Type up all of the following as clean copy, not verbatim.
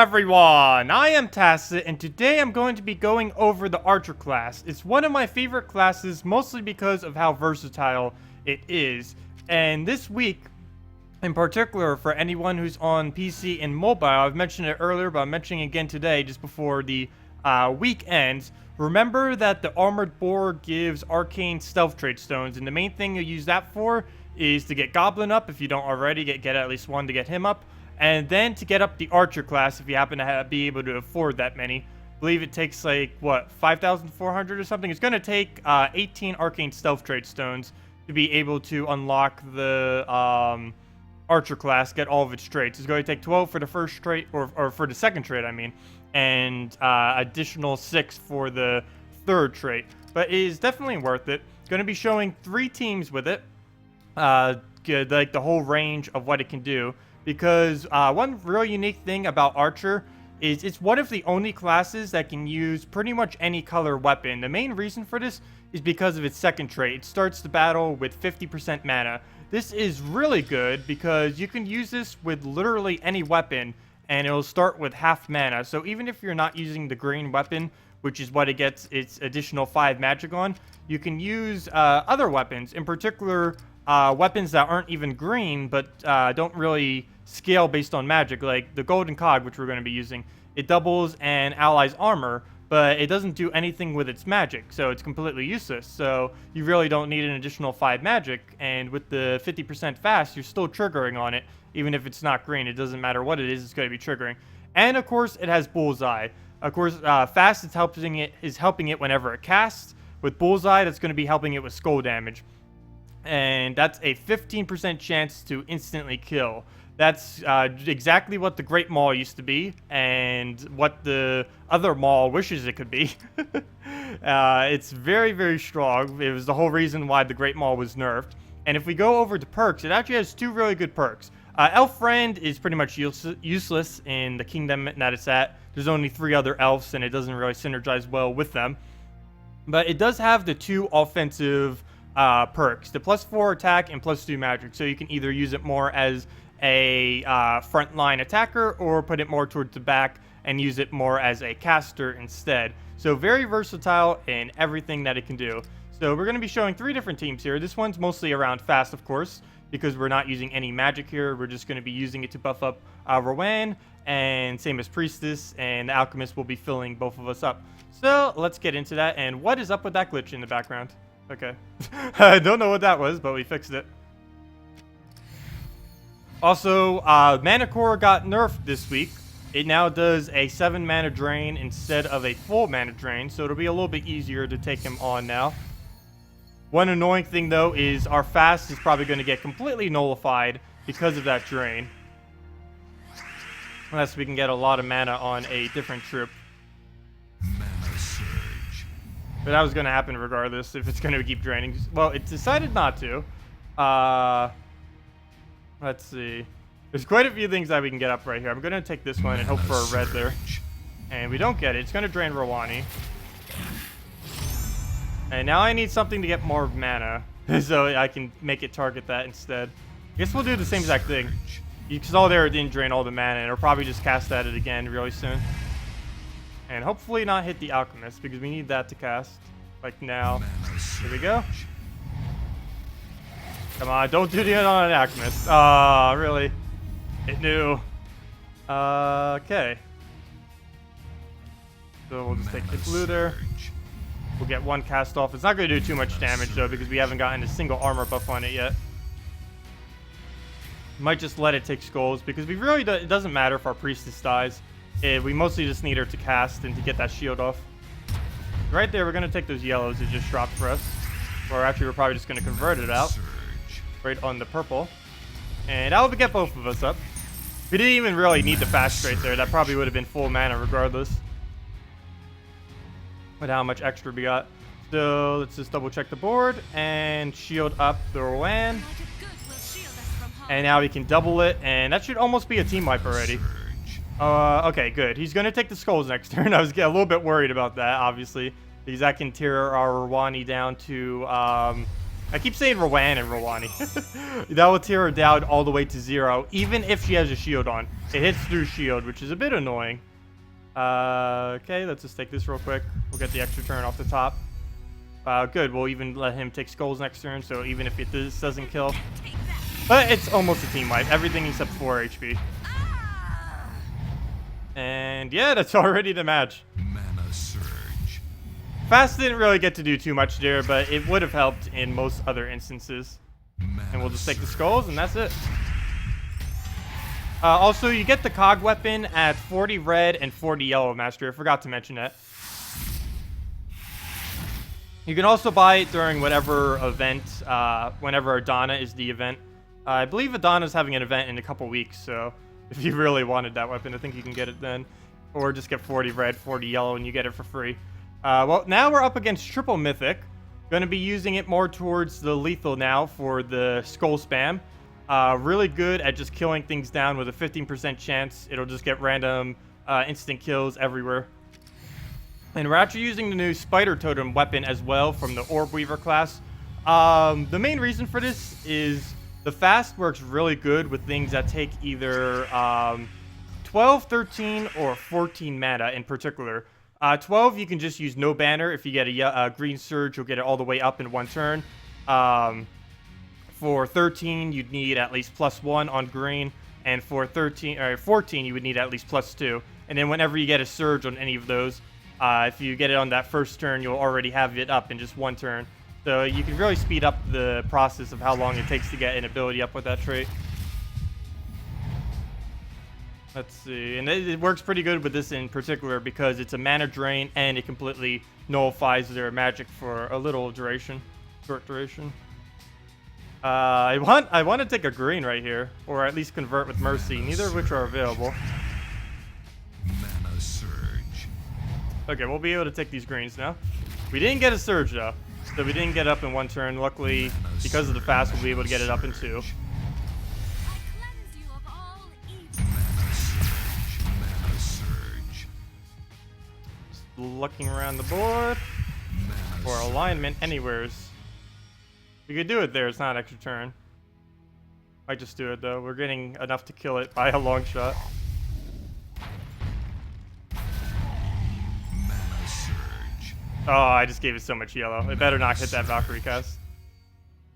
everyone, I am Tacet, and today I'm going to be going over the Archer class. It's one of my favorite classes, mostly because of how versatile it is. And this week, in particular, for anyone who's on PC and mobile, I've mentioned it earlier, but I'm mentioning it again today, just before the week ends. Remember that the Armored Boar gives Arcane Stealth traitstones, and the main thing you use that for is to get Goblin up, if you don't already, get at least one to get him up. And then to get up the Archer class, if you happen to be able to afford that many. I believe it takes like, what, 5,400 or something? It's going to take 18 Arcane Stealth traitstones to be able to unlock the Archer class, get all of its traits. It's going to take 12 for the first trait, or for the second trait, I mean. And additional 6 for the third trait. But it is definitely worth it. Going to be showing 3 teams with it. Like the whole range of what it can do. Because one real unique thing about Archer is it's one of the only classes that can use pretty much any color weapon. The main reason for this is because of its second trait. It starts the battle with 50% mana. This is really good because you can use this with literally any weapon and it'll start with half mana. So even if you're not using the green weapon, which is what it gets its additional 5 magic on, you can use other weapons, in particular weapons that aren't even green but don't really scale based on magic, like the golden cog, which we're going to be using. It doubles an ally's armor, but it doesn't do anything with its magic, so it's completely useless. So you really don't need an additional 5 magic, and with the 50% fast, you're still triggering on it, even if it's not green. It doesn't matter what it is, it's going to be triggering. And of course, it has bullseye. Of course, fast is helping it whenever it casts. With bullseye, that's going to be helping it with skull damage. And that's a 15% chance to instantly kill. That's exactly what the Great Maul used to be, and what the other Maul wishes it could be. It's very, very strong. It was the whole reason why the Great Maul was nerfed. And if we go over to perks, it actually has 2 really good perks. Elf Friend is pretty much useless in the kingdom that it's at. There's only 3 other elves, and it doesn't really synergize well with them. But it does have the 2 offensive perks, the +4 attack and +2 magic. So you can either use it more as a frontline attacker or put it more towards the back and use it more as a caster instead. So very versatile in everything that it can do. So we're going to be showing 3 different teams here. This one's mostly around fast, of course, because we're not using any magic here. We're just going to be using it to buff up Rowan, and same as Priestess, and the Alchemist will be filling both of us up. So let's get into that. And what is up with that glitch in the background? Okay. I don't know what that was, but we fixed it. Also, Mana Core got nerfed this week. It now does a 7 mana drain instead of a full mana drain, so it'll be a little bit easier to take him on now. One annoying thing, though, is our fast is probably going to get completely nullified because of that drain. Unless we can get a lot of mana on a different troop. Mana surge. But that was going to happen regardless if it's going to keep draining. Well, it decided not to. Let's see. There's quite a few things that we can get up right here. I'm going to take this one and hope for a red there. And we don't get it. It's going to drain Rawani. And now I need something to get more mana. So I can make it target that instead. I guess we'll do the same exact thing. You saw there it didn't drain all the mana. And it'll probably just cast at it again really soon. And hopefully not hit the Alchemist, because we need that to cast. Like now. Here we go. Come on, don't do the on an Alchemist. Ah, really? It knew. Okay. So we'll just take the blue there. We'll get 1 cast off. It's not going to do too much damage, though, because we haven't gotten a single armor buff on it yet. Might just let it take skulls, because we really it doesn't matter if our Priestess dies. We mostly just need her to cast and to get that shield off. Right there, we're going to take those yellows it just dropped for us. Or actually, we're probably just going to convert it out. Right on the purple. And that would get both of us up. We didn't even really need the fast straight there. That probably would have been full mana regardless. With how much extra we got. So let's just double check the board and shield up the Rowan. And now we can double it, and that should almost be a team wipe already. Okay, good. He's going to take the skulls next turn. I was a little bit worried about that, obviously, because that can tear our Rawani down to I keep saying Rowan and Rowani. That will tear her down all the way to 0, even if she has a shield on. It hits through shield, which is a bit annoying. Okay, let's just take this real quick. We'll get the extra turn off the top. Good, we'll even let him take skulls next turn, so even if this doesn't kill. But it's almost a team wipe. Everything except 4 HP. And yeah, that's already the match. Mana surge. Fast didn't really get to do too much there, but it would have helped in most other instances. And we'll just take the skulls, and that's it. Also, you get the cog weapon at 40 red and 40 yellow, Master. I forgot to mention that. You can also buy it during whatever event, whenever Adana is the event. I believe Adana's having an event in a couple weeks, so if you really wanted that weapon, I think you can get it then. Or just get 40 red, 40 yellow, and you get it for free. Well, now we're up against Triple Mythic. Going to be using it more towards the lethal now for the skull spam. Really good at just killing things down with a 15% chance. It'll just get random instant kills everywhere. And we're actually using the new Spider Totem weapon as well from the Orb Weaver class. The main reason for this is the fast works really good with things that take either 12, 13, or 14 mana in particular. 12, you can just use no banner. If you get a green surge, you'll get it all the way up in one turn. For 13, you'd need at least +1 on green. And for 14, you would need at least +2. And then whenever you get a surge on any of those, if you get it on that first turn, you'll already have it up in just one turn. So you can really speed up the process of how long it takes to get an ability up with that trait. Let's see. And it works pretty good with this in particular because it's a mana drain and it completely nullifies their magic for a little duration. Short duration. I want to take a green right here, or at least convert with Mercy, neither of which are available. Mana surge. Okay, we'll be able to take these greens now. We didn't get a surge though, so we didn't get up in one turn. Luckily, because of the fast, we'll be able to get it up in 2. Mana surge. Just looking around the board for alignment anywheres. We could do it there. It's not an extra turn. Might just do it though. We're getting enough to kill it by a long shot. Mana surge. Oh, I just gave it so much yellow. It better not hit that Valkyrie cast.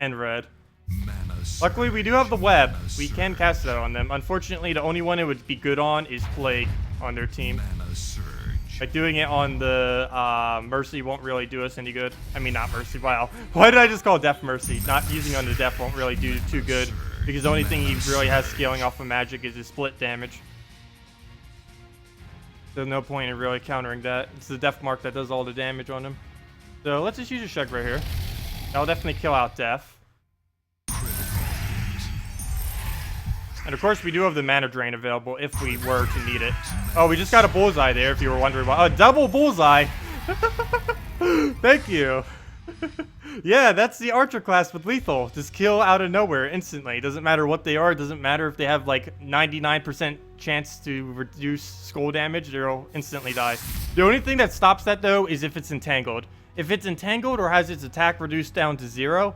And red. Mana surge. Luckily, we do have the web. We can cast that on them. Unfortunately, the only one it would be good on is Plague on their team. Mana surge. Like doing it on the Mercy won't really do us any good. I mean, not Mercy. Wow. Why did I just call Def Mercy? Not using on the Def won't really do too good because the only thing he really has scaling off of magic is his split damage. There's no point in really countering that. It's the Def mark that does all the damage on him. So let's just use a Shug right here. That'll definitely kill out Def. And of course, we do have the mana drain available if we were to need it. Oh, we just got a bullseye there if you were wondering why. A double bullseye! Thank you. Yeah, that's the archer class with lethal. Just kill out of nowhere instantly. Doesn't matter what they are. It doesn't matter if they have like 99% chance to reduce skull damage. They'll instantly die. The only thing that stops that though is if it's entangled. If it's entangled or has its attack reduced down to 0,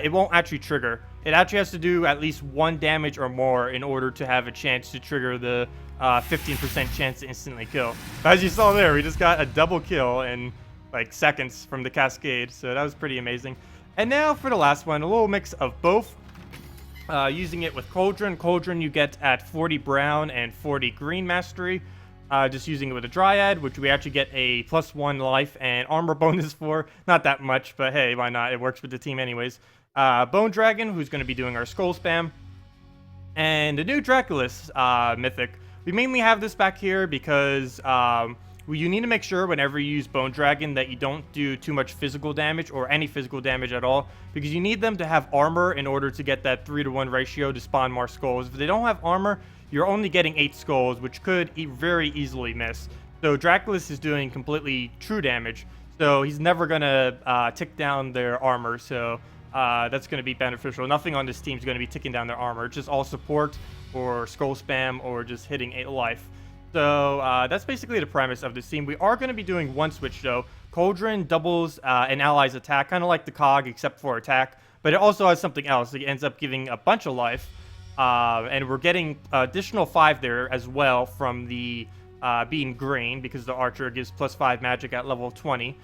it won't actually trigger. It actually has to do at least 1 damage or more in order to have a chance to trigger the 15% chance to instantly kill. As you saw there, we just got a double kill in like seconds from the Cascade, so that was pretty amazing. And now for the last one, a little mix of both. Using it with Cauldron. Cauldron you get at 40 brown and 40 green mastery. Just using it with a Dryad, which we actually get a +1 life and armor bonus for. Not that much, but hey, why not? It works with the team anyways. Bone Dragon, who's going to be doing our skull spam. And the new Draculus mythic. We mainly have this back here because you need to make sure whenever you use Bone Dragon that you don't do too much physical damage or any physical damage at all, because you need them to have armor in order to get that 3-to-1 ratio to spawn more skulls. If they don't have armor, you're only getting 8 skulls, which could very easily miss. So Draculus is doing completely true damage, so he's never going to tick down their armor, so that's going to be beneficial. Nothing on this team is going to be ticking down their armor. It's just all support or skull spam or just hitting 8 life. So that's basically the premise of this team. We are going to be doing one switch though. Cauldron doubles an ally's attack, kind of like the Cog except for attack. but it also has something else. It ends up giving a bunch of life, and we're getting additional 5 there as well from the being green, because the archer gives +5 magic at level 20.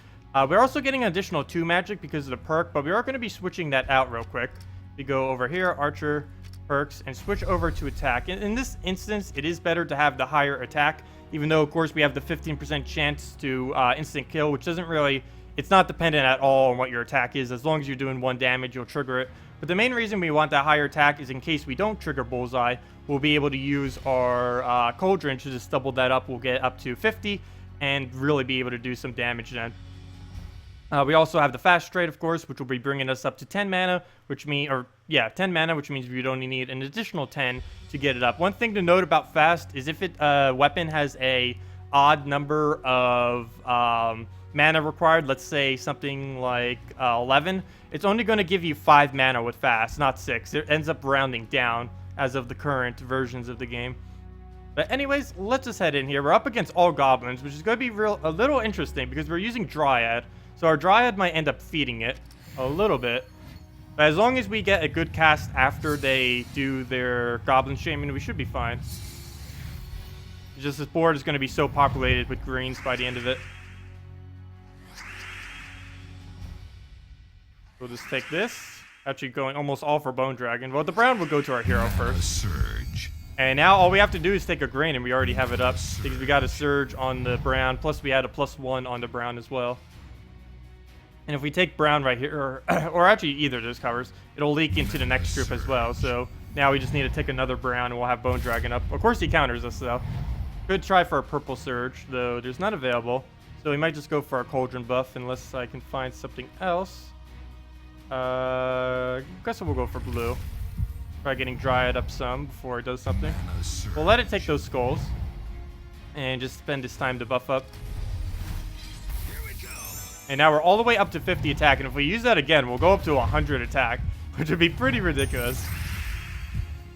We're also getting an additional 2 magic because of the perk, but we are going to be switching that out real quick. We go over here, archer, perks, and switch over to attack. In this instance, it is better to have the higher attack, even though, of course, we have the 15% chance to instant kill, which doesn't really... It's not dependent at all on what your attack is. As long as you're doing 1 damage, you'll trigger it. But the main reason we want that higher attack is in case we don't trigger bullseye, we'll be able to use our cauldron to just double that up. We'll get up to 50 and really be able to do some damage then. We also have the fast trade, of course, which will be bringing us up to 10 mana, which means, 10 mana, which means we'd only need an additional 10 to get it up. One thing to note about fast is if it weapon has a odd number of mana required, let's say something like 11, it's only going to give you 5 mana with fast, not 6. It ends up rounding down as of the current versions of the game. But anyways, let's just head in here. We're up against all goblins, which is going to be a little interesting because we're using Dryad. So our Dryad might end up feeding it a little bit. But as long as we get a good cast after they do their Goblin Shaman, we should be fine. It's just this board is going to be so populated with greens by the end of it. We'll just take this. Actually going almost all for Bone Dragon. Well, the brown will go to our hero first. Surge. And now all we have to do is take a green and we already have it up. Because we got a surge on the brown. Plus we had a +1 on the brown as well. And if we take brown right here, or actually either of those covers, it'll leak into the next group as well. So now we just need to take another brown and we'll have Bone Dragon up. Of course he counters us though. Good try for a purple surge, though there's none available. So we might just go for a cauldron buff unless I can find something else. Guess we'll go for blue. Try getting Dryad up some before it does something. We'll let it take those skulls. And just spend this time to buff up. And now we're all the way up to 50 attack, and if we use that again, we'll go up to 100 attack, which would be pretty ridiculous.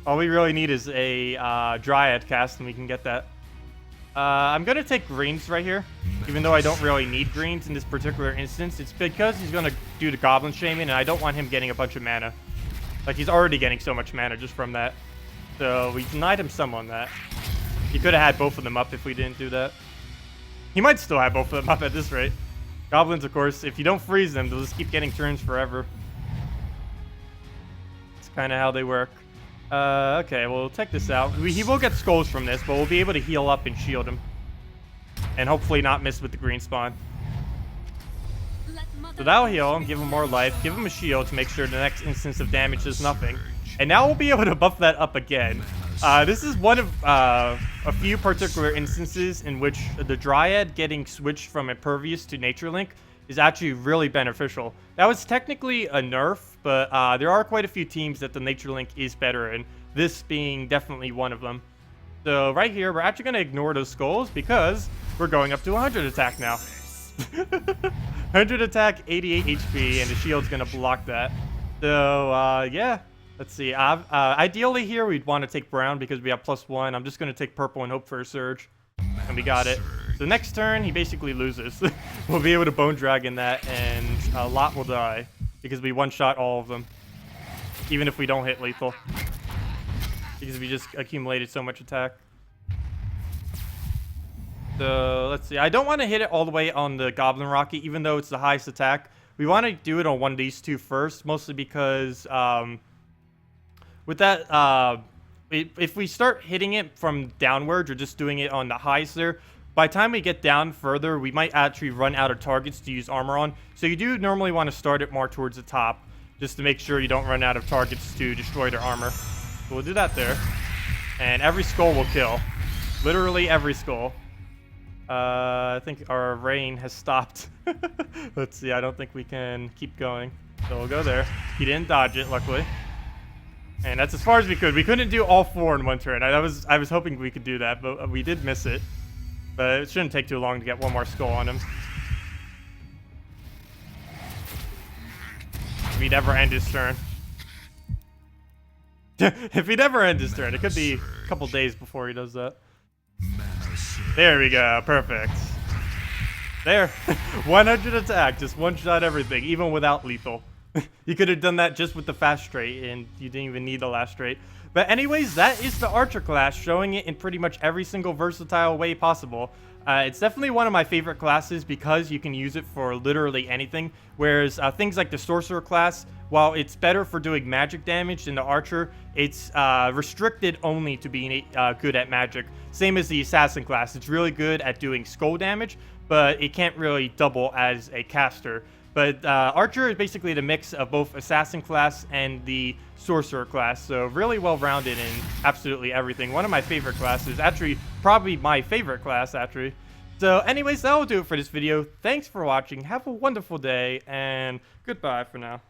All we really need is a Dryad cast, and we can get that. I'm going to take greens right here, even though I don't really need greens in this particular instance. It's because he's going to do the Goblin Shaman, and I don't want him getting a bunch of mana. Like, he's already getting so much mana just from that. So we denied him some on that. He could have had both of them up if we didn't do that. He might still have both of them up at this rate. Goblins, of course, if you don't freeze them, they'll just keep getting turns forever. It's kind of how they work. Okay, we'll check this out. He will get skulls from this, but we'll be able to heal up and shield him. And hopefully not miss with the green spawn. So that'll heal him, give him more life, give him a shield to make sure the next instance of damage does nothing. And now we'll be able to buff that up again. This is one of a few particular instances in which the Dryad getting switched from Impervious to Nature Link is actually really beneficial. That was technically a nerf, but there are quite a few teams that the Nature Link is better in, this being definitely one of them. So right here, we're actually going to ignore those skulls because we're going up to 100 attack now. 100 attack, 88 HP, and the shield's going to block that. So, yeah. Let's see. Ideally here, we'd want to take brown because we have +1. I'm just going to take purple and hope for a surge. And we got it. So next turn, he basically loses. We'll be able to Bone Dragon that, and a lot will die. Because we one-shot all of them. Even if we don't hit lethal. Because we just accumulated so much attack. So, let's see. I don't want to hit it all the way on the Goblin Rocket, even though it's the highest attack. We want to do it on one of these two first, mostly because... with that, if we start hitting it from downwards or just doing it on the highs there, by the time we get down further, we might actually run out of targets to use armor on. So you do normally want to start it more towards the top, just to make sure you don't run out of targets to destroy their armor. So we'll do that there. And every skull will kill. Literally every skull. I think our rain has stopped. Let's see, I don't think we can keep going. So we'll go there. He didn't dodge it, luckily. And that's as far as we could. We couldn't do all 4 in one turn. I was hoping we could do that, but we did miss it. But it shouldn't take too long to get one more skull on him. If he'd ever end his turn. If he'd ever end his turn, it could be a couple days before he does that. There we go. Perfect. There. 100 attack. Just one-shot everything, even without lethal. You could have done that just with the fast trait, and you didn't even need the last trait. But anyways, that is the Archer class, showing it in pretty much every single versatile way possible. It's definitely one of my favorite classes because you can use it for literally anything, whereas things like the Sorcerer class, while it's better for doing magic damage than the Archer, it's restricted only to being good at magic. Same as the Assassin class. It's really good at doing skull damage, but it can't really double as a caster. But Archer is basically the mix of both Assassin class and the Sorcerer class, so really well-rounded in absolutely everything. One of my favorite classes, actually probably my favorite class, actually. So anyways, that will do it for this video. Thanks for watching, have a wonderful day, and goodbye for now.